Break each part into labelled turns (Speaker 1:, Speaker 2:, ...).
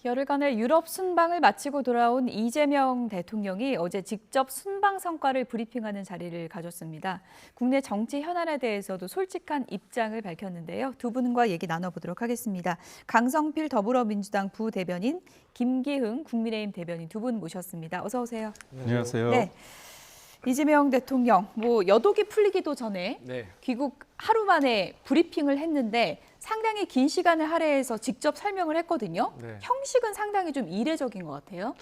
Speaker 1: 열흘간의 유럽 순방을 마치고 돌아온 이재명 대통령이 어제 직접 순방 성과를 브리핑하는 자리를 가졌습니다. 국내 정치 현안에 대해서도 솔직한 입장을 밝혔는데요. 두 분과 얘기 나눠보도록 하겠습니다. 강성필 더불어민주당 부대변인, 김기흥 국민의힘 대변인 두 분 모셨습니다. 어서 오세요.
Speaker 2: 안녕하세요.
Speaker 1: 네. 이재명 대통령, 여독이 풀리기도 전에 귀국 하루 만에 브리핑을 했는데 상당히 긴 시간을 할애해서 직접 설명을 했거든요. 형식은 상당히 좀 이례적인 것 같아요.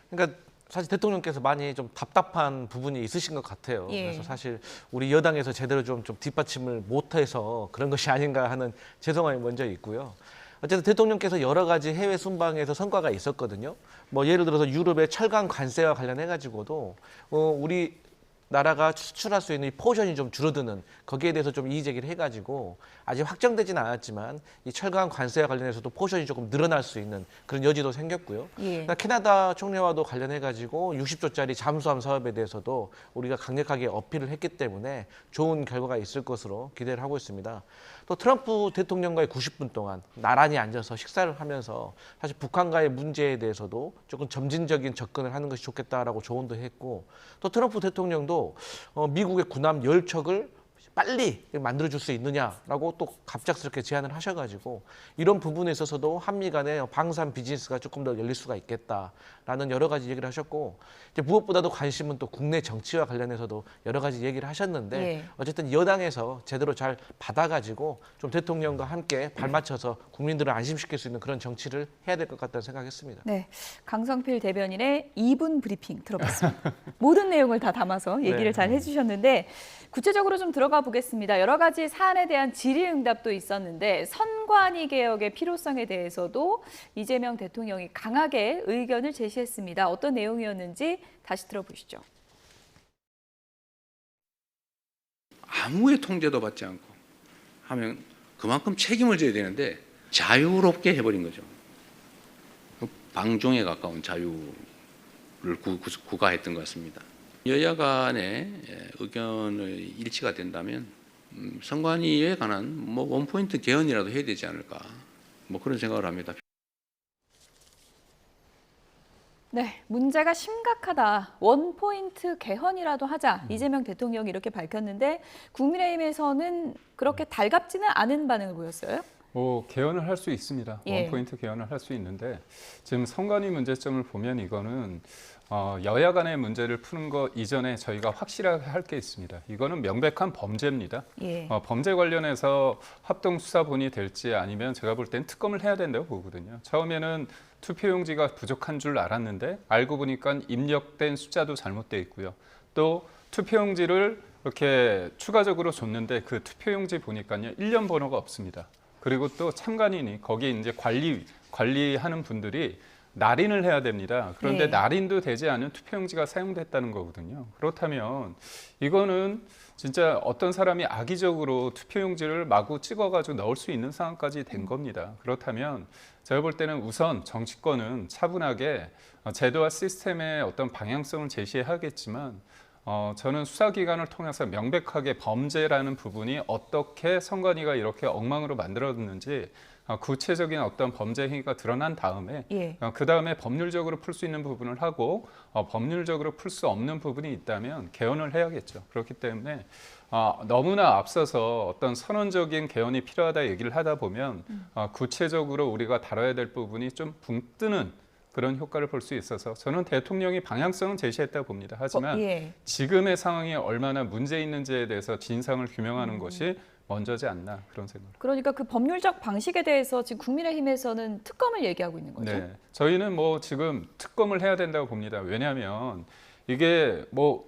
Speaker 3: 그러니까 사실 대통령께서 많이 좀 답답한 부분이 있으신 것 같아요.
Speaker 1: 예.
Speaker 3: 그래서 사실 우리 여당에서 제대로 좀 뒷받침을 못해서 그런 것이 아닌가 하는 죄송함이 먼저 있고요. 어쨌든 대통령께서 여러 가지 해외 순방에서 성과가 있었거든요. 뭐 예를 들어서 유럽의 철강 관세와 관련해 가지고도 우리 나라가 수출할 수 있는 이 포션이 좀 줄어드는 거기에 대해서 좀 이의 제기를 해가지고 아직 확정되지는 않았지만 이 철강 관세와 관련해서도 포션이 조금 늘어날 수 있는 그런 여지도 생겼고요.
Speaker 1: 예.
Speaker 3: 캐나다 총리와도 관련해가지고 60조짜리 잠수함 사업에 대해서도 우리가 강력하게 어필을 했기 때문에 좋은 결과가 있을 것으로 기대를 하고 있습니다. 또 트럼프 대통령과의 90분 동안 나란히 앉아서 식사를 하면서 사실 북한과의 문제에 대해서도 조금 점진적인 접근을 하는 것이 좋겠다라고 조언도 했고, 또 트럼프 대통령도 미국의 군함 10척을 빨리 만들어줄 수 있느냐라고 또 갑작스럽게 제안을 하셔가지고 이런 부분에 있어서도 한미 간의 방산 비즈니스가 조금 더 열릴 수가 있겠다라는 여러 가지 얘기를 하셨고, 이제 무엇보다도 관심은 또 국내 정치와 관련해서도 여러 가지 얘기를 하셨는데
Speaker 1: 예.
Speaker 3: 어쨌든 여당에서 제대로 잘 받아가지고 좀 대통령과 함께 발맞춰서 국민들을 안심시킬 수 있는 그런 정치를 해야 될 것 같다는 생각했습니다.
Speaker 1: 네, 강성필 대변인의 2분 브리핑 들어봤습니다. 모든 내용을 다 담아서 얘기를 잘 해주셨는데 구체적으로 좀 들어가 보겠습니다. 여러 가지 사안에 대한 질의응답도 있었는데 선관위 개혁의 필요성에 대해서도 이재명 대통령이 강하게 의견을 제시했습니다. 어떤 내용이었는지 다시 들어보시죠.
Speaker 4: 아무의 통제도 받지 않고 하면 그만큼 책임을 져야 되는데 자유롭게 해버린 거죠. 방종에 가까운 자유를 구가했던 것 같습니다. 여야 간의 의견의 일치가 된다면 선관위에 관한 원포인트 개헌이라도 해야 되지 않을까, 그런 생각을 합니다.
Speaker 1: 네, 문제가 심각하다. 원포인트 개헌이라도 하자. 이재명 대통령이 이렇게 밝혔는데 국민의힘에서는 그렇게 달갑지는 않은 반응을 보였어요.
Speaker 2: 개헌을 할 수 있습니다.
Speaker 1: 예.
Speaker 2: 원포인트 개헌을 할 수 있는데 지금 선관위 문제점을 보면 이거는 여야 간의 문제를 푸는 것 이전에 저희가 확실하게 할 게 있습니다. 이거는 명백한 범죄입니다.
Speaker 1: 예.
Speaker 2: 범죄 관련해서 합동수사본이 될지 아니면 제가 볼 땐 특검을 해야 된다고 보거든요. 처음에는 투표용지가 부족한 줄 알았는데 알고 보니까 입력된 숫자도 잘못돼 있고요. 또 투표용지를 이렇게 추가적으로 줬는데 그 투표용지 보니까요 1년 번호가 없습니다. 그리고 또 참관인이 거기에 이제 관리하는 분들이 날인을 해야 됩니다. 그런데
Speaker 1: 네.
Speaker 2: 날인도 되지 않은 투표용지가 사용됐다는 거거든요. 그렇다면 이거는 진짜 어떤 사람이 악의적으로 투표용지를 마구 찍어가지고 넣을 수 있는 상황까지 된 겁니다. 그렇다면 제가 볼 때는 우선 정치권은 차분하게 제도와 시스템의 어떤 방향성을 제시하겠지만 저는 수사기관을 통해서 명백하게 범죄라는 부분이 어떻게 선관위가 이렇게 엉망으로 만들어졌는지 구체적인 어떤 범죄 행위가 드러난 다음에
Speaker 1: 예.
Speaker 2: 그 다음에 법률적으로 풀 수 있는 부분을 하고 법률적으로 풀 수 없는 부분이 있다면 개헌을 해야겠죠. 그렇기 때문에 너무나 앞서서 어떤 선언적인 개헌이 필요하다 얘기를 하다 보면 구체적으로 우리가 다뤄야 될 부분이 좀 붕 뜨는 그런 효과를 볼 수 있어서 저는 대통령이 방향성은 제시했다고 봅니다. 하지만
Speaker 1: 예.
Speaker 2: 지금의 상황이 얼마나 문제 있는지에 대해서 진상을 규명하는 것이 먼저지 않나 그런 생각.
Speaker 1: 그러니까 그 법률적 방식에 대해서 지금 국민의힘에서는 특검을 얘기하고 있는 거죠.
Speaker 2: 네, 저희는 지금 특검을 해야 된다고 봅니다. 왜냐하면 이게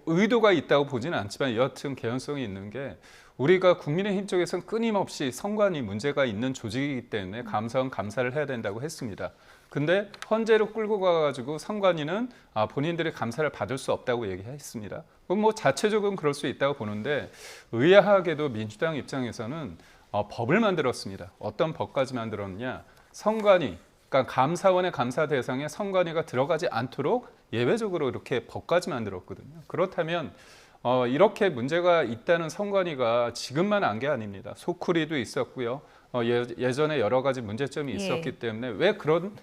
Speaker 2: 의도가 있다고 보지는 않지만 여하튼 개연성이 있는 게 우리가 국민의힘 쪽에서는 끊임없이 선관위 문제가 있는 조직이기 때문에 감사원 감사를 해야 된다고 했습니다. 근데 헌재로 끌고 가가지고 선관위는 본인들이 감사를 받을 수 없다고 얘기했습니다. 그럼 자체적으로는 그럴 수 있다고 보는데 의아하게도 민주당 입장에서는 법을 만들었습니다. 어떤 법까지 만들었냐? 선관위, 그러니까 감사원의 감사 대상에 선관위가 들어가지 않도록 예외적으로 이렇게 법까지 만들었거든요. 그렇다면 이렇게 문제가 있다는 선관위가 지금만 안 게 아닙니다. 소쿠리도 있었고요. 예전에 여러 가지 문제점이 있었기 때문에 왜 그런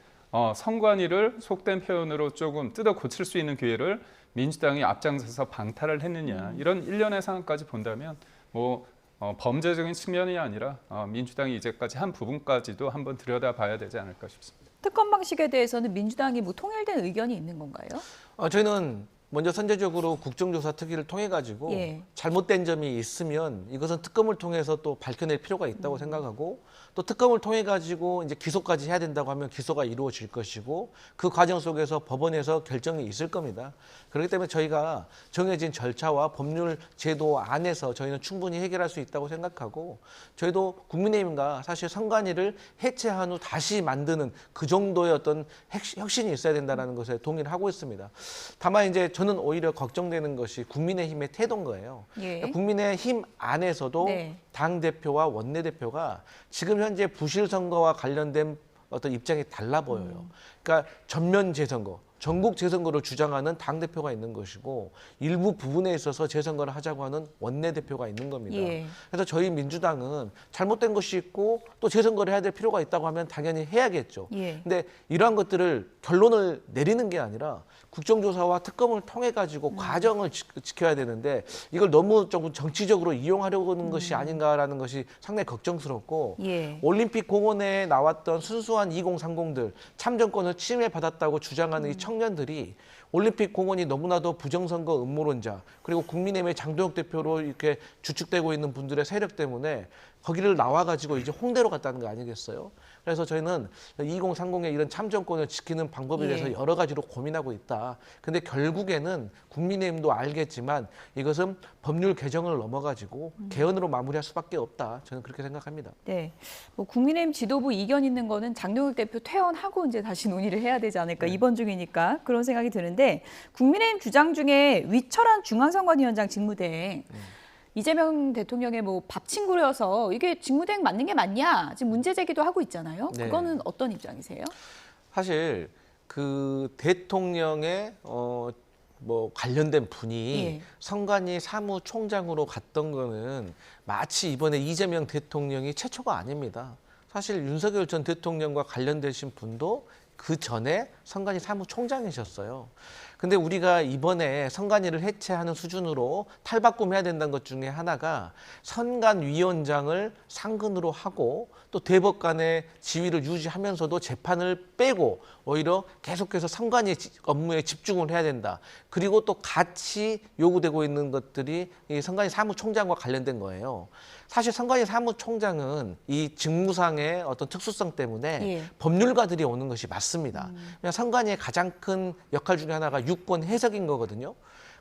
Speaker 2: 선관위를 속된 표현으로 조금 뜯어 고칠 수 있는 기회를 민주당이 앞장서서 방탈을 했느냐 이런 일련의 상황까지 본다면 뭐 범죄적인 측면이 아니라 민주당이 이제까지 한 부분까지도 한번 들여다봐야 되지 않을까 싶습니다.
Speaker 1: 특검 방식에 대해서는 민주당이 뭐 통일된 의견이 있는 건가요?
Speaker 3: 저희는 먼저 선제적으로 국정조사 특위를 통해 가지고
Speaker 1: 예.
Speaker 3: 잘못된 점이 있으면 이것은 특검을 통해서 또 밝혀낼 필요가 있다고 생각하고 또 특검을 통해 가지고 이제 기소까지 해야 된다고 하면 기소가 이루어질 것이고 그 과정 속에서 법원에서 결정이 있을 겁니다. 그렇기 때문에 저희가 정해진 절차와 법률 제도 안에서 저희는 충분히 해결할 수 있다고 생각하고 저희도 국민의힘과 사실 선관위를 해체한 후 다시 만드는 그 정도의 어떤 혁신이 있어야 된다는 것에 동의를 하고 있습니다. 다만 이제 저는 오히려 걱정되는 것이 국민의힘의 태도인 거예요.
Speaker 1: 예.
Speaker 3: 국민의힘 안에서도
Speaker 1: 네.
Speaker 3: 당대표와 원내대표가 지금 현재 부실선거와 관련된 어떤 입장이 달라 보여요. 그러니까 전면 재선거, 전국 재선거를 주장하는 당대표가 있는 것이고 일부 부분에 있어서 재선거를 하자고 하는 원내대표가 있는 겁니다.
Speaker 1: 예.
Speaker 3: 그래서 저희 민주당은 잘못된 것이 있고 또 재선거를 해야 될 필요가 있다고 하면 당연히 해야겠죠.
Speaker 1: 예.
Speaker 3: 근데 이러한 것들을 결론을 내리는 게 아니라 국정조사와 특검을 통해 가지고 과정을 지켜야 되는데 이걸 너무 조금 정치적으로 이용하려고 하는 것이 아닌가라는 것이 상당히 걱정스럽고
Speaker 1: 예.
Speaker 3: 올림픽 공원에 나왔던 순수한 2030들 참정권을 침해받았다고 주장하는 이 청년들이 올림픽 공원이 너무나도 부정선거 음모론자 그리고 국민의힘의 장동혁 대표로 이렇게 주축되고 있는 분들의 세력 때문에 거기를 나와가지고 이제 홍대로 갔다는 거 아니겠어요? 그래서 저희는 2030의 이런 참정권을 지키는 방법에 대해서
Speaker 1: 예.
Speaker 3: 여러 가지로 고민하고 있다. 근데 결국에는 국민의힘도 알겠지만 이것은 법률 개정을 넘어가지고 개헌으로 마무리할 수밖에 없다. 저는 그렇게 생각합니다.
Speaker 1: 네, 뭐 국민의힘 지도부 이견 있는 거는 장동혁 대표 퇴원하고 이제 다시 논의를 해야 되지 않을까 이번 중이니까 그런 생각이 드는데 국민의힘 주장 중에 위철한 중앙선관위원장 직무대행 이재명 대통령의 뭐 밥 친구여서 이게 직무대행 맞는 게 맞냐 지금 문제 제기도 하고 있잖아요.
Speaker 3: 네.
Speaker 1: 그거는 어떤 입장이세요?
Speaker 3: 사실 그 대통령의 뭐 관련된 분이
Speaker 1: 예.
Speaker 3: 선관위 사무총장으로 갔던 거는 마치 이번에 이재명 대통령이 최초가 아닙니다. 사실 윤석열 전 대통령과 관련되신 분도 그 전에 선관위 사무총장이셨어요. 근데 우리가 이번에 선관위를 해체하는 수준으로 탈바꿈해야 된다는 것 중에 하나가 선관위원장을 상근으로 하고 또 대법관의 지위를 유지하면서도 재판을 빼고 오히려 계속해서 선관위 업무에 집중을 해야 된다. 그리고 또 같이 요구되고 있는 것들이 이 선관위 사무총장과 관련된 거예요. 사실 선관위 사무총장은 이 직무상의 어떤 특수성 때문에
Speaker 1: 예.
Speaker 3: 법률가들이 오는 것이 맞습니다. 그냥 선관위의 가장 큰 역할 중에 하나가 유권 해석인 거거든요.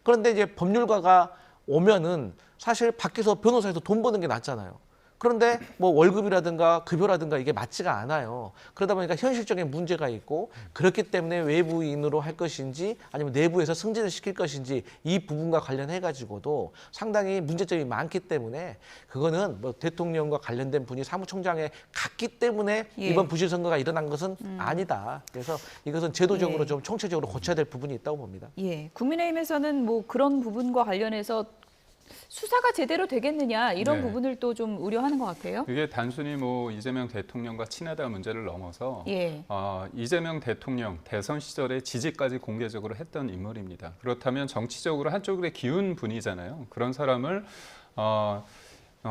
Speaker 3: 그런데 이제 법률가가 오면은 사실 밖에서 변호사에서 돈 버는 게 낫잖아요. 그런데 뭐 월급이라든가 급여라든가 이게 맞지가 않아요. 그러다 보니까 현실적인 문제가 있고 그렇기 때문에 외부인으로 할 것인지 아니면 내부에서 승진을 시킬 것인지 이 부분과 관련해 가지고도 상당히 문제점이 많기 때문에 그거는 뭐 대통령과 관련된 분이 사무총장에 갔기 때문에
Speaker 1: 예.
Speaker 3: 이번 부실 선거가 일어난 것은 아니다. 그래서 이것은 제도적으로
Speaker 1: 예.
Speaker 3: 좀 총체적으로 고쳐야 될 부분이 있다고 봅니다.
Speaker 1: 예, 국민의힘에서는 뭐 그런 부분과 관련해서 수사가 제대로 되겠느냐 이런
Speaker 2: 네.
Speaker 1: 부분을 또 좀 우려하는 것 같아요.
Speaker 2: 이게 단순히 뭐 이재명 대통령과 친하다 문제를 넘어서
Speaker 1: 예.
Speaker 2: 이재명 대통령 대선 시절에 지지까지 공개적으로 했던 인물입니다. 그렇다면 정치적으로 한쪽으로 기운 분이잖아요. 그런 사람을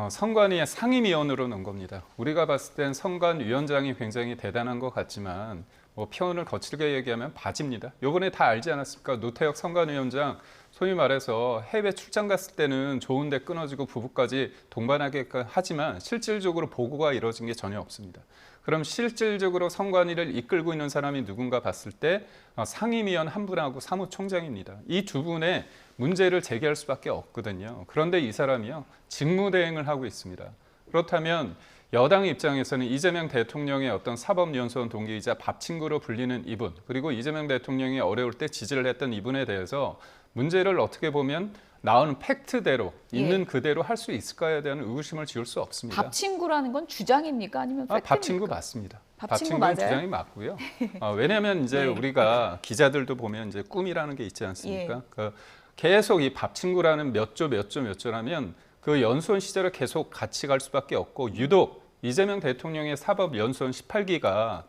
Speaker 2: 선관위의 상임위원으로 넣은 겁니다. 우리가 봤을 땐 선관위원장이 굉장히 대단한 것 같지만 뭐 표현을 거칠게 얘기하면 바지입니다. 요번에 다 알지 않았습니까? 노태혁 선관위원장 소위 말해서 해외 출장 갔을 때는 좋은데 끊어지고 부부까지 동반하게 하지만 실질적으로 보고가 이루어진 게 전혀 없습니다. 그럼 실질적으로 선관위를 이끌고 있는 사람이 누군가 봤을 때 상임위원 한 분하고 사무총장입니다. 이 두 분의 문제를 제기할 수밖에 없거든요. 그런데 이 사람이요 직무대행을 하고 있습니다. 그렇다면 여당 입장에서는 이재명 대통령의 어떤 사법연수원 동기이자 밥 친구로 불리는 이분 그리고 이재명 대통령이 어려울 때 지지를 했던 이분에 대해서 문제를 어떻게 보면 나오는 팩트대로 있는
Speaker 1: 예.
Speaker 2: 그대로 할 수 있을까에 대한 의구심을 지울 수 없습니다.
Speaker 1: 밥 친구라는 건 주장입니까 아니면 팩트입니까?
Speaker 2: 밥 친구 맞습니다.
Speaker 1: 밥 친구
Speaker 2: 친구는
Speaker 1: 맞아요?
Speaker 2: 주장이 맞고요. 왜냐하면 이제
Speaker 1: 네.
Speaker 2: 우리가 기자들도 보면 이제 꿈이라는 게 있지 않습니까?
Speaker 1: 예.
Speaker 2: 계속 이 밥 친구라는 몇 조라면 그 연수원 시절에 계속 같이 갈 수밖에 없고 유독 이재명 대통령의 사법 연수원 18기가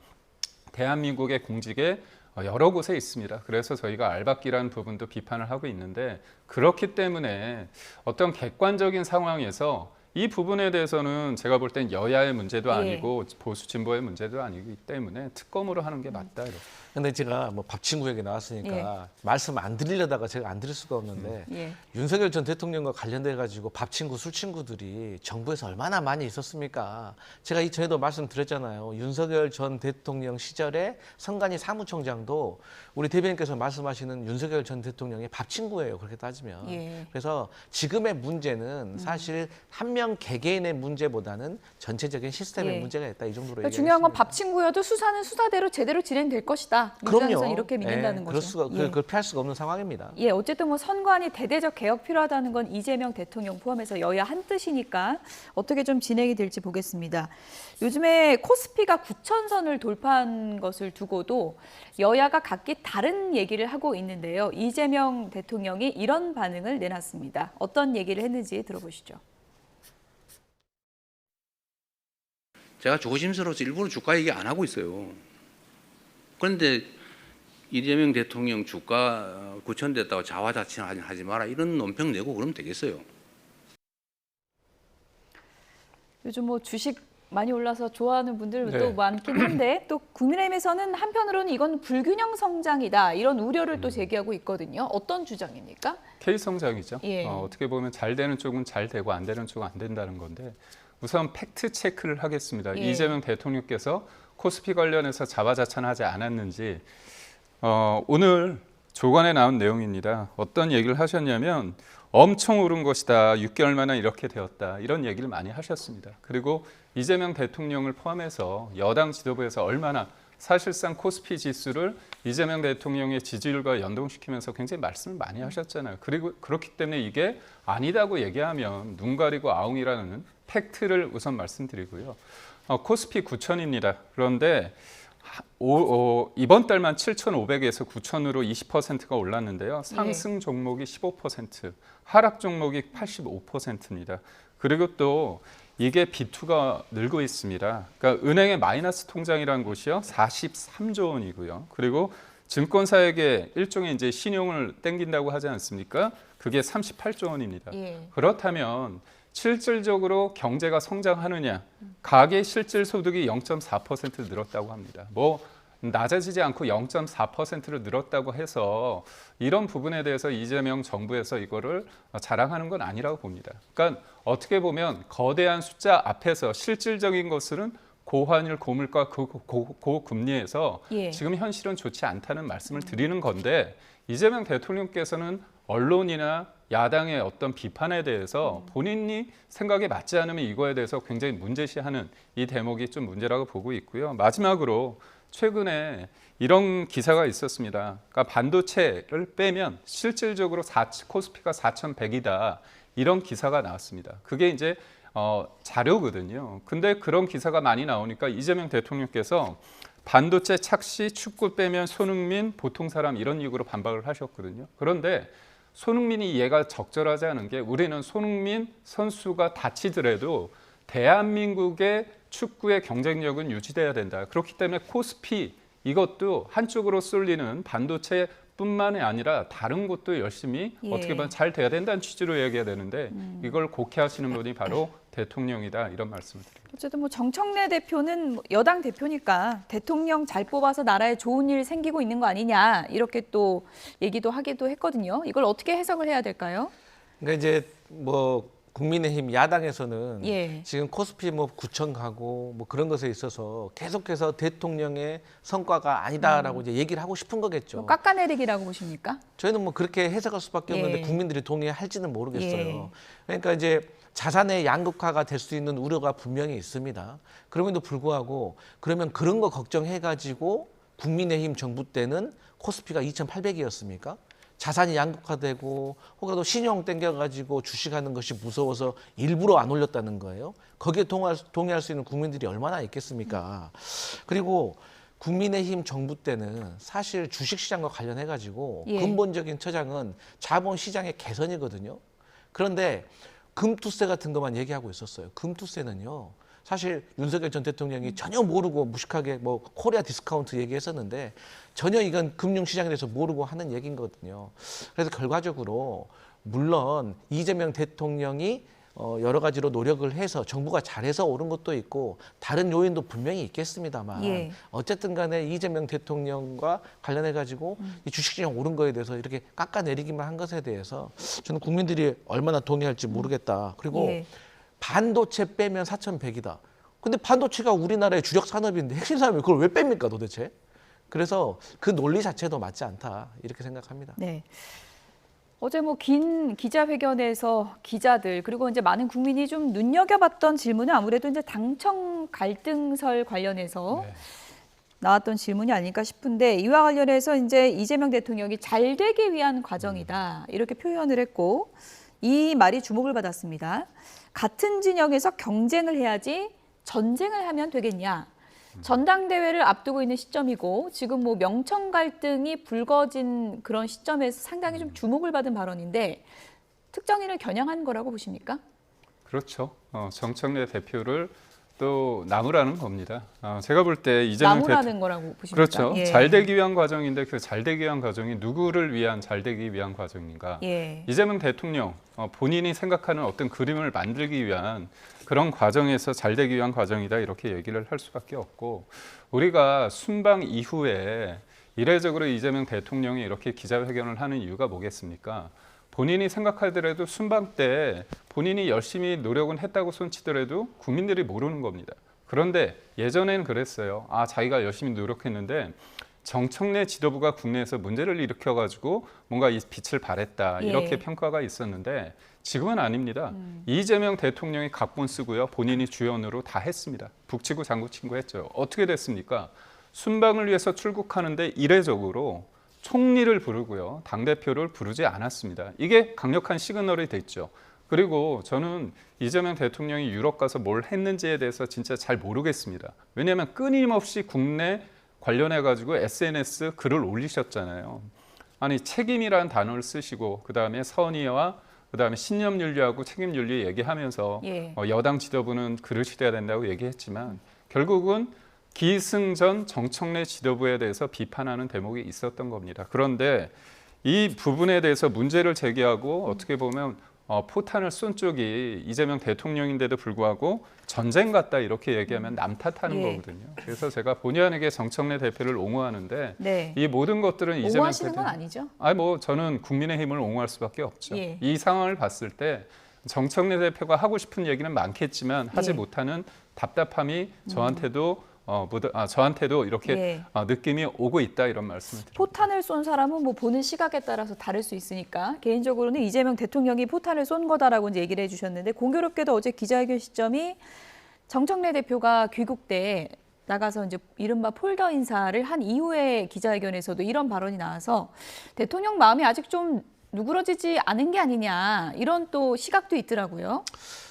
Speaker 2: 대한민국의 공직에 여러 곳에 있습니다. 그래서 저희가 알박기라는 부분도 비판을 하고 있는데 그렇기 때문에 어떤 객관적인 상황에서 이 부분에 대해서는 제가 볼 땐 여야의 문제도 아니고 보수 진보의 문제도 아니기 때문에 특검으로 하는 게 맞다. 이렇게.
Speaker 3: 근데 제가 뭐 밥 친구 얘기 나왔으니까 말씀 안 드리려다가 제가 안 드릴 수가 없는데 윤석열 전 대통령과 관련돼 가지고 밥 친구, 술 친구들이 정부에서 얼마나 많이 있었습니까? 제가 이전에도 말씀드렸잖아요. 윤석열 전 대통령 시절에 선관위 사무총장도 우리 대변인께서 말씀하시는 윤석열 전 대통령의 밥 친구예요. 그렇게 따지면. 그래서 지금의 문제는 사실 한 명 개개인의 문제보다는 전체적인 시스템의 문제가 있다. 이 정도로
Speaker 1: 그러니까 중요한 건 밥 친구여도 수사는 수사대로 제대로 진행될 것이다. 민주당에서는 이렇게 믿는다는 거죠.
Speaker 3: 그걸 피할 수가 없는 상황입니다.
Speaker 1: 어쨌든 뭐 선관위 대대적 개혁 필요하다는 건 이재명 대통령 포함해서 여야 한 뜻이니까 어떻게 좀 진행이 될지 보겠습니다. 요즘에 코스피가 9,000선을 돌파한 것을 두고도 여야가 각기 다른 얘기를 하고 있는데요. 이재명 대통령이 이런 반응을 내놨습니다. 어떤 얘기를 했는지 들어보시죠.
Speaker 4: 제가 조심스러워서 일부러 주가 얘기 안 하고 있어요. 그런데 이재명 대통령 주가 9천 됐다고 자화자찬하지 마라 이런 논평 내고 그러면 되겠어요.
Speaker 1: 요즘 뭐 주식 많이 올라서 좋아하는 분들도 많긴 한데 또 국민의힘에서는 한편으로는 이건 불균형 성장이다 이런 우려를 또 제기하고 있거든요. 어떤 주장입니까?
Speaker 2: K 성장이죠. 어떻게 보면 잘 되는 쪽은 잘 되고 안 되는 쪽은 안 된다는 건데 우선 팩트 체크를 하겠습니다. 이재명 대통령께서 코스피 관련해서 자화자찬하지 않았는지 오늘 조간에 나온 내용입니다. 어떤 얘기를 하셨냐면 엄청 오른 것이다. 6개월 만에 이렇게 되었다. 이런 얘기를 많이 하셨습니다. 그리고 이재명 대통령을 포함해서 여당 지도부에서 얼마나 사실상 코스피 지수를 이재명 대통령의 지지율과 연동시키면서 굉장히 말씀을 많이 하셨잖아요. 그리고 그렇기 때문에 이게 아니다고 얘기하면 눈 가리고 아웅이라는 팩트를 우선 말씀드리고요. 코스피 9,000입니다. 그런데 이번 달만 7,500에서 9,000으로 20%가 올랐는데요. 상승 종목이 15%, 하락 종목이 85%입니다. 그리고 또 이게 B2가 늘고 있습니다. 그러니까 은행의 마이너스 통장이라는 곳이요. 43조 원이고요. 그리고 증권사에게 일종의 이제 신용을 땡긴다고 하지 않습니까? 그게 38조 원입니다. 그렇다면 실질적으로 경제가 성장하느냐? 가계 실질 소득이 0.4% 늘었다고 합니다. 뭐 낮아지지 않고 0.4%로 늘었다고 해서 이런 부분에 대해서 이재명 정부에서 이거를 자랑하는 건 아니라고 봅니다. 그러니까 어떻게 보면 거대한 숫자 앞에서 실질적인 것은 고환율, 고물가, 고금리에서 지금 현실은 좋지 않다는 말씀을 드리는 건데 이재명 대통령께서는 언론이나 야당의 어떤 비판에 대해서 본인이 생각에 맞지 않으면 이거에 대해서 굉장히 문제시하는 이 대목이 좀 문제라고 보고 있고요. 마지막으로 최근에 이런 기사가 있었습니다. 그러니까 반도체를 빼면 실질적으로 코스피가 4,100이다. 이런 기사가 나왔습니다. 그게 이제 자료거든요. 근데 그런 기사가 많이 나오니까 이재명 대통령께서 반도체 착시, 축구 빼면 손흥민, 보통 사람 이런 식으로 반박을 하셨거든요. 그런데 손흥민이 이해가 적절하지 않은 게 우리는 손흥민 선수가 다치더라도 대한민국의 축구의 경쟁력은 유지돼야 된다. 그렇기 때문에 코스피 이것도 한쪽으로 쏠리는 반도체뿐만이 아니라 다른 곳도 열심히 어떻게 보면 잘 돼야 된다는 취지로 얘기해야 되는데 이걸 곡해하시는 분이 바로 대통령이다 이런 말씀을 드립니다.
Speaker 1: 어쨌든 뭐 정청래 대표는 여당 대표니까 대통령 잘 뽑아서 나라에 좋은 일 생기고 있는 거 아니냐 이렇게 또 얘기도 하기도 했거든요. 이걸 어떻게 해석을 해야 될까요?
Speaker 3: 그러니까 이제 뭐 국민의힘 야당에서는 지금 코스피 뭐 9천 가고 뭐 그런 것에 있어서 계속해서 대통령의 성과가 아니다라고 이제 얘기를 하고 싶은 거겠죠.
Speaker 1: 뭐 깎아내리기라고 보십니까?
Speaker 3: 저희는 뭐 그렇게 해석할 수밖에 없는데 국민들이 동의할지는 모르겠어요. 그러니까 이제 자산의 양극화가 될 수 있는 우려가 분명히 있습니다. 그럼에도 불구하고 그러면 그런 거 걱정해가지고 국민의힘 정부 때는 코스피가 2,800이었습니까? 자산이 양극화되고 혹여도 신용 땡겨가지고 주식하는 것이 무서워서 일부러 안 올렸다는 거예요. 거기에 동의할 수 있는 국민들이 얼마나 있겠습니까? 그리고 국민의힘 정부 때는 사실 주식시장과 관련해가지고 근본적인 처장은 자본시장의 개선이거든요. 그런데 금투세 같은 것만 얘기하고 있었어요. 금투세는요. 사실 윤석열 전 대통령이 전혀 모르고 무식하게 뭐 코리아 디스카운트 얘기했었는데 전혀 이건 금융시장에 대해서 모르고 하는 얘기거든요. 그래서 결과적으로 물론 이재명 대통령이 여러 가지로 노력을 해서 정부가 잘해서 오른 것도 있고 다른 요인도 분명히 있겠습니다만
Speaker 1: 예.
Speaker 3: 어쨌든 간에 이재명 대통령과 관련해 가지고 이 주식시장 오른 거에 대해서 이렇게 깎아내리기만 한 것에 대해서 저는 국민들이 얼마나 동의할지 모르겠다. 그리고
Speaker 1: 예.
Speaker 3: 반도체 빼면 4,100이다. 근데 반도체가 우리나라의 주력 산업인데 핵심 산업이 그걸 왜 뺍니까 도대체? 그래서 그 논리 자체도 맞지 않다 이렇게 생각합니다.
Speaker 1: 네. 어제 뭐 긴 기자회견에서 기자들 그리고 이제 많은 국민이 좀 눈여겨봤던 질문은 아무래도 이제 당청 갈등설 관련해서
Speaker 2: 네.
Speaker 1: 나왔던 질문이 아닐까 싶은데 이와 관련해서 이제 이재명 대통령이 잘 되기 위한 과정이다 이렇게 표현을 했고 이 말이 주목을 받았습니다. 같은 진영에서 경쟁을 해야지 전쟁을 하면 되겠냐. 전당대회를 앞두고 있는 시점이고 지금 뭐 명청 갈등이 불거진 그런 시점에서 상당히 좀 주목을 받은 발언인데 특정인을 겨냥한 거라고 보십니까?
Speaker 2: 그렇죠. 정청래 대표를 또 나무라는 겁니다. 제가 볼 때 이재명
Speaker 1: 나무라는 거라고 보십니까?
Speaker 2: 그렇죠.
Speaker 1: 예.
Speaker 2: 잘 되기 위한 과정인데 그 잘 되기 위한 과정이 누구를 위한 잘 되기 위한 과정인가?
Speaker 1: 예.
Speaker 2: 이재명 대통령 본인이 생각하는 어떤 그림을 만들기 위한 그런 과정에서 잘 되기 위한 과정이다 이렇게 얘기를 할 수밖에 없고 우리가 순방 이후에 이례적으로 이재명 대통령이 이렇게 기자회견을 하는 이유가 뭐겠습니까? 본인이 생각하더라도 순방 때 본인이 열심히 노력은 했다고 손치더라도 국민들이 모르는 겁니다. 그런데 예전에는 그랬어요. 자기가 열심히 노력했는데 정청래 지도부가 국내에서 문제를 일으켜가지고 뭔가 이 빛을 발했다 이렇게
Speaker 1: 예.
Speaker 2: 평가가 있었는데 지금은 아닙니다. 이재명 대통령이 각본 쓰고요. 본인이 주연으로 다 했습니다. 북치고 장구치고 했죠. 어떻게 됐습니까? 순방을 위해서 출국하는데 이례적으로 총리를 부르고요. 당대표를 부르지 않았습니다. 이게 강력한 시그널이 됐죠. 그리고 저는 이재명 대통령이 유럽 가서 뭘 했는지에 대해서 진짜 잘 모르겠습니다. 왜냐하면 끊임없이 국내 관련해가지고 SNS 글을 올리셨잖아요. 아니 책임이라는 단어를 쓰시고 그다음에 선의와 그다음에 신념윤리하고 책임윤리 얘기하면서
Speaker 1: 예.
Speaker 2: 여당 지도부는 그릇이 돼야 된다고 얘기했지만 결국은 기승전 정청래 지도부에 대해서 비판하는 대목이 있었던 겁니다. 그런데 이 부분에 대해서 문제를 제기하고 어떻게 보면 포탄을 쏜 쪽이 이재명 대통령인데도 불구하고 전쟁 같다 이렇게 얘기하면 남 탓하는
Speaker 1: 예.
Speaker 2: 거거든요. 그래서 제가 본의 아니게 정청래 대표를 옹호하는데
Speaker 1: 네.
Speaker 2: 이 모든 것들은 이재명
Speaker 1: 옹호하시는 건
Speaker 2: 대통령
Speaker 1: 아니죠?
Speaker 2: 뭐 저는 국민의힘을 옹호할 수밖에 없죠.
Speaker 1: 예.
Speaker 2: 이 상황을 봤을 때 정청래 대표가 하고 싶은 얘기는 많겠지만 하지
Speaker 1: 예.
Speaker 2: 못하는 답답함이 저한테도 이렇게
Speaker 1: 예.
Speaker 2: 느낌이 오고 있다 이런 말씀을 드립니다.
Speaker 1: 포탄을 쏜 사람은 뭐 보는 시각에 따라서 다를 수 있으니까 개인적으로는 이재명 대통령이 포탄을 쏜 거다라고 이제 얘기를 해주셨는데 공교롭게도 어제 기자회견 시점이 정청래 대표가 귀국 때 나가서 이제 이른바 폴더 인사를 한 이후에 기자회견에서도 이런 발언이 나와서 대통령 마음이 아직 좀 누그러지지 않은 게 아니냐 이런 또 시각도 있더라고요.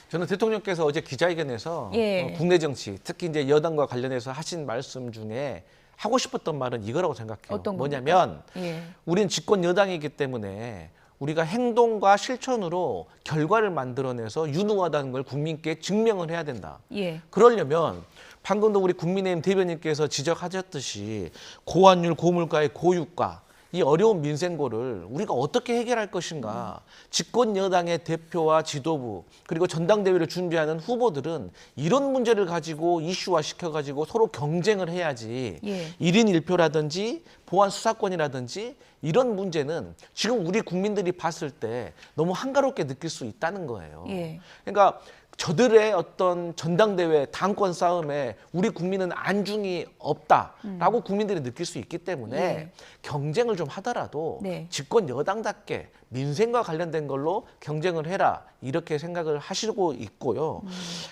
Speaker 3: 저는 대통령께서 어제 기자회견에서
Speaker 1: 예.
Speaker 3: 국내 정치, 특히 이제 여당과 관련해서 하신 말씀 중에 하고 싶었던 말은 이거라고 생각해요.
Speaker 1: 어떤
Speaker 3: 뭐냐면
Speaker 1: 예.
Speaker 3: 우리는 집권 여당이기 때문에 우리가 행동과 실천으로 결과를 만들어내서 유능하다는 걸 국민께 증명을 해야 된다.
Speaker 1: 예.
Speaker 3: 그러려면 방금도 우리 국민의힘 대변인께서 지적하셨듯이 고환율, 고물가의 고유가 이 어려운 민생고를 우리가 어떻게 해결할 것인가. 집권 여당의 대표와 지도부 그리고 전당대회를 준비하는 후보들은 이런 문제를 가지고 이슈화 시켜가지고 서로 경쟁을 해야지.
Speaker 1: 예.
Speaker 3: 1인 1표라든지 보안 수사권이라든지 이런 문제는 지금 우리 국민들이 봤을 때 너무 한가롭게 느낄 수 있다는 거예요.
Speaker 1: 예.
Speaker 3: 그러니까 저들의 어떤 전당대회 당권 싸움에 우리 국민은 안중이 없다라고 국민들이 느낄 수 있기 때문에
Speaker 1: 예.
Speaker 3: 경쟁을 좀 하더라도
Speaker 1: 네.
Speaker 3: 집권 여당답게 민생과 관련된 걸로 경쟁을 해라 이렇게 생각을 하시고 있고요.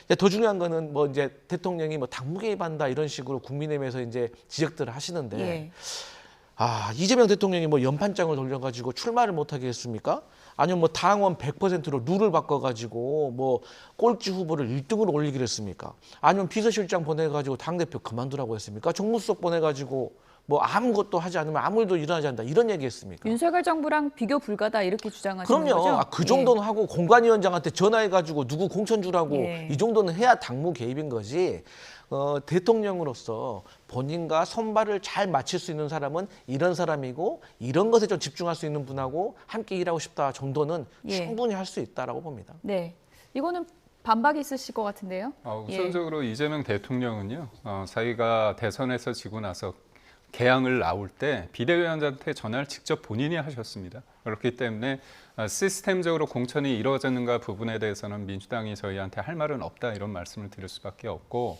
Speaker 3: 이제 더 중요한 거는 뭐 이제 대통령이 뭐 당무 개입한다 이런 식으로 국민의힘에서 이제 지적들을 하시는데
Speaker 1: 예.
Speaker 3: 이재명 대통령이 뭐 연판장을 돌려가지고 출마를 못하게 했습니까? 아니면 뭐 당원 100%로 룰을 바꿔가지고 뭐 꼴찌 후보를 1등으로 올리기로 했습니까? 아니면 비서실장 보내가지고 당대표 그만두라고 했습니까? 정무수석 보내가지고 뭐 아무것도 하지 않으면 아무 일도 일어나지 않는다 이런 얘기했습니까?
Speaker 1: 윤석열 정부랑 비교 불가다 이렇게 주장하시는
Speaker 3: 그럼요.
Speaker 1: 거죠?
Speaker 3: 그 정도는 하고 공관위원장한테 전화해가지고 누구 공천 주라고
Speaker 1: 예.
Speaker 3: 이 정도는 해야 당무 개입인 거지. 대통령으로서 본인과 손발을 잘 맞출 수 있는 사람은 이런 사람이고 이런 것에 좀 집중할 수 있는 분하고 함께 일하고 싶다 정도는
Speaker 1: 예.
Speaker 3: 충분히 할 수 있다라고 봅니다.
Speaker 1: 네. 이거는 반박이 있으실 것 같은데요.
Speaker 2: 우선적으로 이재명 대통령은요, 자기가 대선에서 지고 나서 개항을 나올 때 비대위원장한테 전화를 직접 본인이 하셨습니다. 그렇기 때문에 시스템적으로 공천이 이루어졌는가 부분에 대해서는 민주당이 저희한테 할 말은 없다 이런 말씀을 드릴 수밖에 없고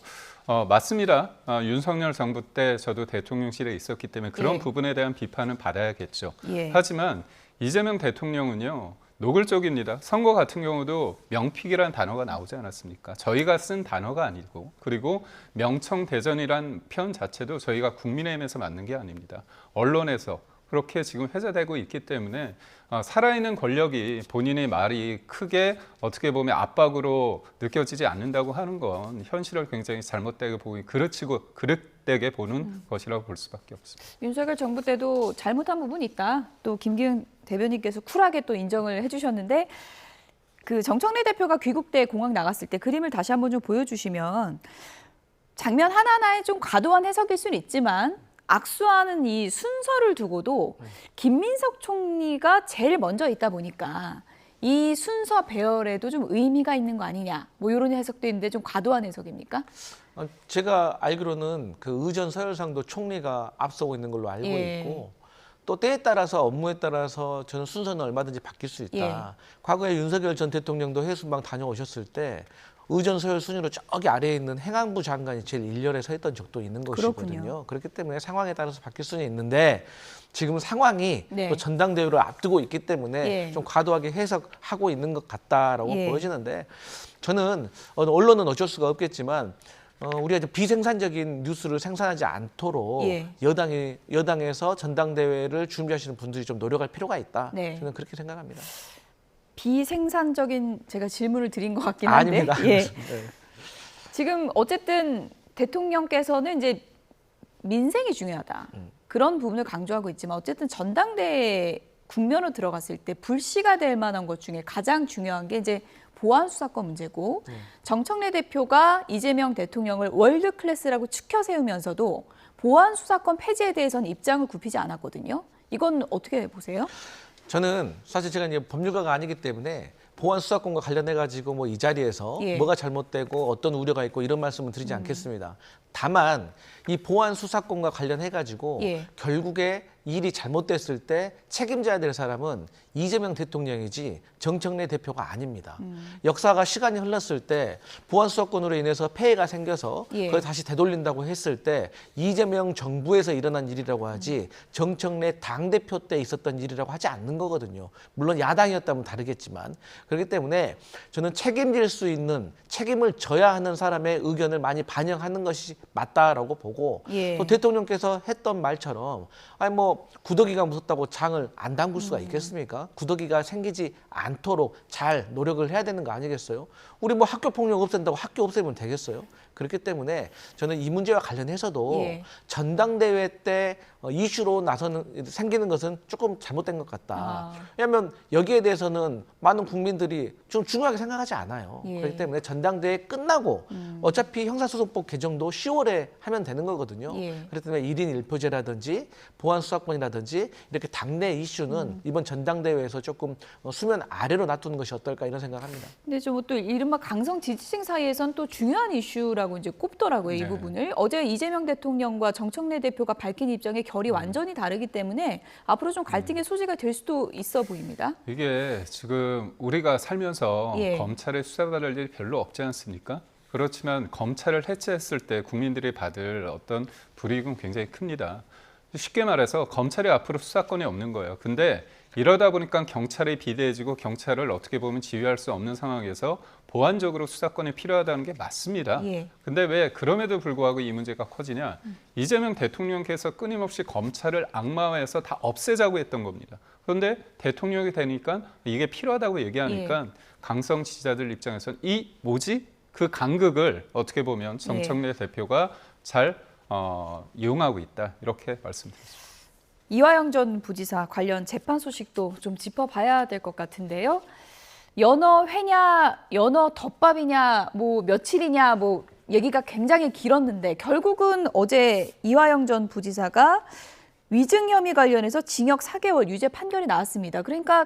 Speaker 2: 맞습니다. 윤석열 정부 때 저도 대통령실에 있었기 때문에 그런
Speaker 1: 예.
Speaker 2: 부분에 대한 비판은 받아야겠죠.
Speaker 1: 예.
Speaker 2: 하지만 이재명 대통령은요. 노골적입니다. 선거 같은 경우도 명픽이라는 단어가 나오지 않았습니까? 저희가 쓴 단어가 아니고 그리고 명청대전이란 편 자체도 저희가 국민의힘에서 만든 게 아닙니다. 언론에서 그렇게 지금 회자되고 있기 때문에 살아있는 권력이 본인의 말이 크게 어떻게 보면 압박으로 느껴지지 않는다고 하는 건 현실을 굉장히 잘못되게 보기 그릇되게 보는 것이라고 볼 수밖에 없습니다.
Speaker 1: 윤석열 정부 때도 잘못한 부분이 있다. 또 김기현 대변인께서 쿨하게 또 인정을 해주셨는데 그 정청래 대표가 귀국돼 공항 나갔을 때 그림을 다시 한번 좀 보여주시면 장면 하나하나에 좀 과도한 해석일 수는 있지만 악수하는 이 순서를 두고도 김민석 총리가 제일 먼저 있다 보니까 이 순서 배열에도 좀 의미가 있는 거 아니냐 뭐 이런 해석도 있는데 좀 과도한 해석입니까?
Speaker 3: 제가 알기로는 그 의전 서열상도 총리가 앞서고 있는 걸로 알고
Speaker 1: 예.
Speaker 3: 있고 또 때에 따라서 업무에 따라서 저는 순서는 얼마든지 바뀔 수 있다.
Speaker 1: 예.
Speaker 3: 과거에 윤석열 전 대통령도 해수방 다녀오셨을 때 의전 서열 순위로 저기 아래에 있는 행안부 장관이 제일 일렬에 서 있던 적도 있는 것이거든요.
Speaker 1: 그렇군요.
Speaker 3: 그렇기 때문에 상황에 따라서 바뀔 수는 있는데 지금 상황이
Speaker 1: 네.
Speaker 3: 또 전당대회를 앞두고 있기 때문에
Speaker 1: 예.
Speaker 3: 좀 과도하게 해석하고 있는 것 같다라고
Speaker 1: 예.
Speaker 3: 보여지는데 저는 언론은 어쩔 수가 없겠지만 우리가 이제 비생산적인 뉴스를 생산하지 않도록
Speaker 1: 예.
Speaker 3: 여당에서 전당대회를 준비하시는 분들이 좀 노력할 필요가 있다.
Speaker 1: 네.
Speaker 3: 저는 그렇게 생각합니다.
Speaker 1: 비생산적인 제가 질문을 드린 것 같긴 한데
Speaker 3: 아닙니다.
Speaker 1: 예.
Speaker 3: 네.
Speaker 1: 지금 어쨌든 대통령께서는 이제 민생이 중요하다. 그런 부분을 강조하고 있지만 어쨌든 전당대회 국면으로 들어갔을 때 불씨가 될 만한 것 중에 가장 중요한 게 이제 보안 수사권 문제고 정청래 대표가 이재명 대통령을 월드 클래스라고 치켜 세우면서도 보안 수사권 폐지에 대해서는 입장을 굽히지 않았거든요. 이건 어떻게 보세요?
Speaker 3: 저는 사실 제가 이제 법률가가 아니기 때문에 보안 수사권과 관련해 가지고 뭐 이 자리에서
Speaker 1: 예.
Speaker 3: 뭐가 잘못되고 어떤 우려가 있고 이런 말씀은 드리지 않겠습니다. 다만 이 보안 수사권과 관련해 가지고
Speaker 1: 예.
Speaker 3: 결국에 일이 잘못됐을 때 책임져야 될 사람은 이재명 대통령이지 정청래 대표가 아닙니다. 역사가 시간이 흘렀을 때 보안 수사권으로 인해서 폐해가 생겨서
Speaker 1: 예.
Speaker 3: 그걸 다시 되돌린다고 했을 때 이재명 정부에서 일어난 일이라고 하지 정청래 당대표 때 있었던 일이라고 하지 않는 거거든요. 물론 야당이었다면 다르겠지만 그렇기 때문에 저는 책임질 수 있는 책임을 져야 하는 사람의 의견을 많이 반영하는 것이 맞다라고 보고
Speaker 1: 예.
Speaker 3: 또 대통령께서 했던 말처럼 아니 뭐 구더기가 무섭다고 장을 안 담글 수가 있겠습니까? 구더기가 생기지 않도록 잘 노력을 해야 되는 거 아니겠어요? 우리 뭐 학교 폭력 없앤다고 학교 없애면 되겠어요? 그렇기 때문에 저는 이 문제와 관련해서도
Speaker 1: 예.
Speaker 3: 전당대회 때 이슈로 생기는 것은 조금 잘못된 것 같다. 왜냐하면 여기에 대해서는 많은 국민들이 좀 중요하게 생각하지 않아요.
Speaker 1: 예.
Speaker 3: 그렇기 때문에 전당대회 끝나고 어차피 형사소송법 개정도 10월에 하면 되는 거거든요.
Speaker 1: 예.
Speaker 3: 그렇기 때문에 1인 1표제라든지 보안 수사권이라든지 이렇게 당내 이슈는 이번 전당대회에서 조금 수면 아래로 놔두는 것이 어떨까 이런 생각합니다.
Speaker 1: 근데 좀 또 이른바 강성 지지층 사이에선 또 중요한 이슈라고 이제 꼽더라고요, 이
Speaker 2: 네.
Speaker 1: 부분을. 어제 이재명 대통령과 정청래 대표가 밝힌 입장의 결이 완전히 다르기 때문에 앞으로 좀 갈등의 소지가 될 수도 있어 보입니다.
Speaker 2: 이게 지금 우리가 살면서
Speaker 1: 예.
Speaker 2: 검찰에 수사받을 일이 별로 없지 않습니까? 그렇지만 검찰을 해체했을 때 국민들이 받을 어떤 불이익은 굉장히 큽니다. 쉽게 말해서 검찰이 앞으로 수사권이 없는 거예요. 근데 이러다 보니까 경찰이 비대해지고 경찰을 어떻게 보면 지휘할 수 없는 상황에서 보완적으로 수사권이 필요하다는 게 맞습니다.
Speaker 1: 예.
Speaker 2: 근데 왜 그럼에도 불구하고 이 문제가 커지냐? 이재명 대통령께서 끊임없이 검찰을 악마화해서 다 없애자고 했던 겁니다. 그런데 대통령이 되니까 이게 필요하다고 얘기하니까 강성 지지자들 입장에서는 그 간극을 어떻게 보면 정청래 대표가 잘 이용하고 있다 이렇게 말씀드렸습니다.
Speaker 1: 이화영 전 부지사 관련 재판 소식도 좀 짚어봐야 될 것 같은데요. 연어 회냐, 연어 덮밥이냐, 뭐 며칠이냐, 뭐 얘기가 굉장히 길었는데 결국은 어제 이화영 전 부지사가 위증 혐의 관련해서 징역 4개월 유죄 판결이 나왔습니다. 그러니까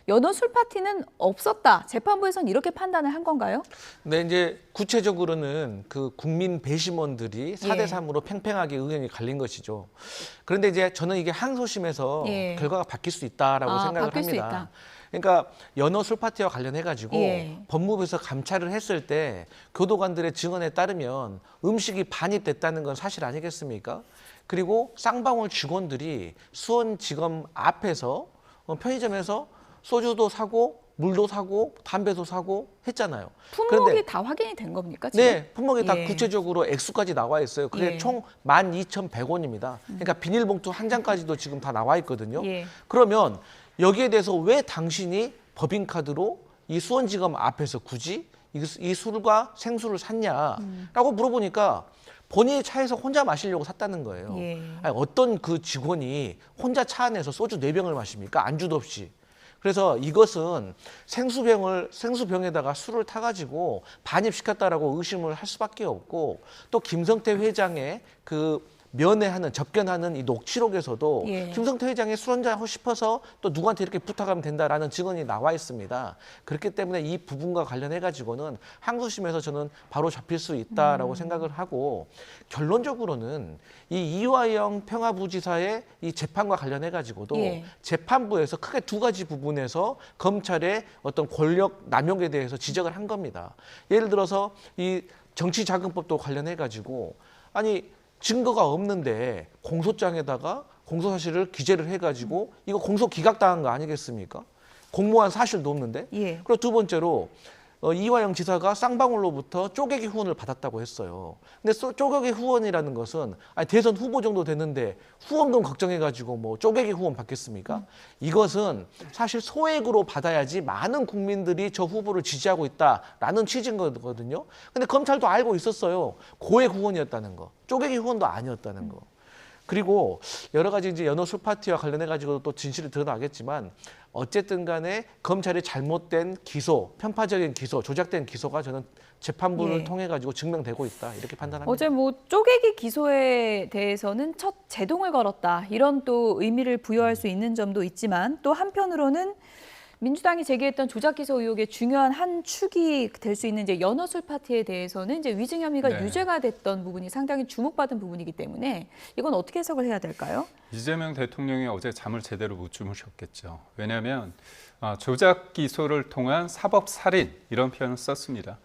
Speaker 1: 연어 술 파티는 없었다. 재판부에서는 이렇게 판단을 한 건가요?
Speaker 3: 네, 이제 구체적으로는 그 국민 배심원들이 4대 3으로 팽팽하게 의견이 갈린 것이죠. 그런데 이제 저는 이게 항소심에서 결과가 바뀔 수 있다라고 생각을
Speaker 1: 바뀔 수
Speaker 3: 합니다.
Speaker 1: 있다.
Speaker 3: 그러니까 연어 술 파티와 관련해 가지고
Speaker 1: 예.
Speaker 3: 법무부에서 감찰을 했을 때 교도관들의 증언에 따르면 음식이 반입됐다는 건 사실 아니겠습니까? 그리고 쌍방울 직원들이 수원지검 앞에서 편의점에서 소주도 사고 물도 사고 담배도 사고 했잖아요.
Speaker 1: 품목이
Speaker 3: 그런데
Speaker 1: 다 확인이 된 겁니까? 지금?
Speaker 3: 네, 품목이 다
Speaker 1: 예.
Speaker 3: 구체적으로 액수까지 나와 있어요. 그게
Speaker 1: 예.
Speaker 3: 총 12,100원입니다. 그러니까 비닐봉투 한 장까지도 지금 다 나와 있거든요.
Speaker 1: 예.
Speaker 3: 그러면 여기에 대해서 왜 당신이 법인카드로 이 수원지검 앞에서 굳이 이 술과 생수를 샀냐라고 물어보니까 본인이 차에서 혼자 마시려고 샀다는 거예요.
Speaker 1: 예.
Speaker 3: 아니, 어떤 그 직원이 혼자 차 안에서 소주 4병을 마십니까? 안주도 없이. 그래서 이것은 생수병에다가 술을 타가지고 반입시켰다라고 의심을 할 수밖에 없고, 또 김성태 회장의 그 접견하는 이 녹취록에서도
Speaker 1: 예.
Speaker 3: 김성태 회장이 술 한잔 하고 싶어서 또 누구한테 이렇게 부탁하면 된다라는 증언이 나와 있습니다. 그렇기 때문에 이 부분과 관련해 가지고는 항소심에서 저는 바로 잡힐 수 있다라고 생각을 하고, 결론적으로는 이 이화영 평화부지사의 이 재판과 관련해 가지고도
Speaker 1: 예.
Speaker 3: 재판부에서 크게 두 가지 부분에서 검찰의 어떤 권력 남용에 대해서 지적을 한 겁니다. 예를 들어서 이 정치자금법도 관련해 가지고, 아니 증거가 없는데 공소장에다가 공소사실을 기재를 해가지고 이거 공소 기각당한 거 아니겠습니까? 공모한 사실도 없는데.
Speaker 1: 예.
Speaker 3: 그리고 두 번째로 이화영 지사가 쌍방울로부터 쪼개기 후원을 받았다고 했어요. 근데 쪼개기 후원이라는 것은 아니, 대선 후보 정도 됐는데 후원금 걱정해가지고 뭐 쪼개기 후원 받겠습니까? 이것은 사실 소액으로 받아야지 많은 국민들이 저 후보를 지지하고 있다라는 취지인 거거든요. 근데 검찰도 알고 있었어요. 고액 후원이었다는 거, 쪼개기 후원도 아니었다는 거. 그리고 여러 가지 이제 연어 술 파티와 관련해 가지고 또 진실이 드러나겠지만, 어쨌든 간에 검찰이 잘못된 기소, 편파적인 기소, 조작된 기소가 저는 재판부를
Speaker 1: 예.
Speaker 3: 통해 가지고 증명되고 있다 이렇게 판단합니다.
Speaker 1: 어제 뭐 쪼개기 기소에 대해서는 첫 제동을 걸었다 이런 또 의미를 부여할 수 있는 점도 있지만, 또 한편으로는 민주당이 제기했던 조작 기소 의혹의 중요한 한 축이 될 수 있는 이제 연어술 파티에 대해서는 이제 위증 혐의가
Speaker 2: 네.
Speaker 1: 유죄가 됐던 부분이 상당히 주목받은 부분이기 때문에 이건 어떻게 해석을 해야 될까요?
Speaker 2: 이재명 대통령이 어제 잠을 제대로 못 주무셨겠죠. 왜냐하면 조작 기소를 통한 사법 살인 이런 표현을 썼습니다.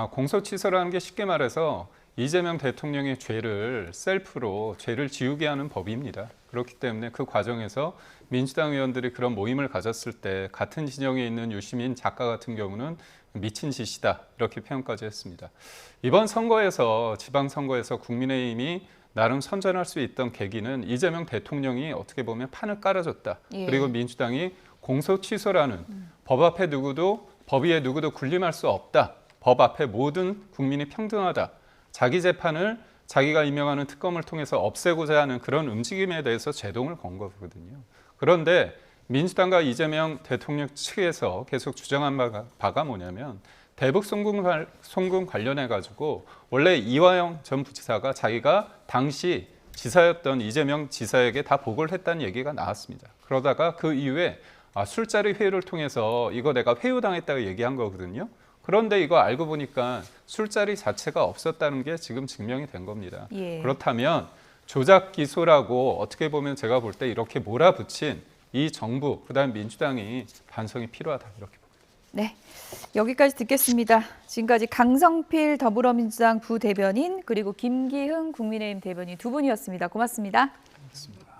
Speaker 2: 공소치서라는 게 쉽게 말해서 이재명 대통령의 죄를 셀프로 죄를 지우게 하는 법입니다. 그렇기 때문에 그 과정에서 민주당 의원들이 그런 모임을 가졌을 때 같은 진영에 있는 유시민 작가 같은 경우는 미친 짓이다 이렇게 표현까지 했습니다. 이번 선거에서 지방선거에서 국민의힘이 나름 선전할 수 있던 계기는 이재명 대통령이 어떻게 보면 판을 깔아줬다.
Speaker 1: 예.
Speaker 2: 그리고 민주당이 공소취소라는 법 앞에 누구도 법 위에 누구도 군림할 수 없다. 법 앞에 모든 국민이 평등하다. 자기 재판을 자기가 임명하는 특검을 통해서 없애고자 하는 그런 움직임에 대해서 제동을 건 거거든요. 그런데 민주당과 이재명 대통령 측에서 계속 주장한 바가 뭐냐면 대북 송금 관련해 가지고 원래 이화영 전 부지사가 자기가 당시 지사였던 이재명 지사에게 다 보고를 했다는 얘기가 나왔습니다. 그러다가 그 이후에 술자리 회의를 통해서 이거 내가 회유당했다고 얘기한 거거든요. 그런데 이거 알고 보니까 술자리 자체가 없었다는 게 지금 증명이 된 겁니다.
Speaker 1: 예.
Speaker 2: 그렇다면 조작 기소라고 어떻게 보면 제가 볼 때 이렇게 몰아붙인 이 정부, 그다음 민주당이 반성이 필요하다 이렇게 봅니다.
Speaker 1: 네, 여기까지 듣겠습니다. 지금까지 강성필 더불어민주당 부대변인 그리고 김기흥 국민의힘 대변인 두 분이었습니다. 고맙습니다.
Speaker 2: 고맙습니다.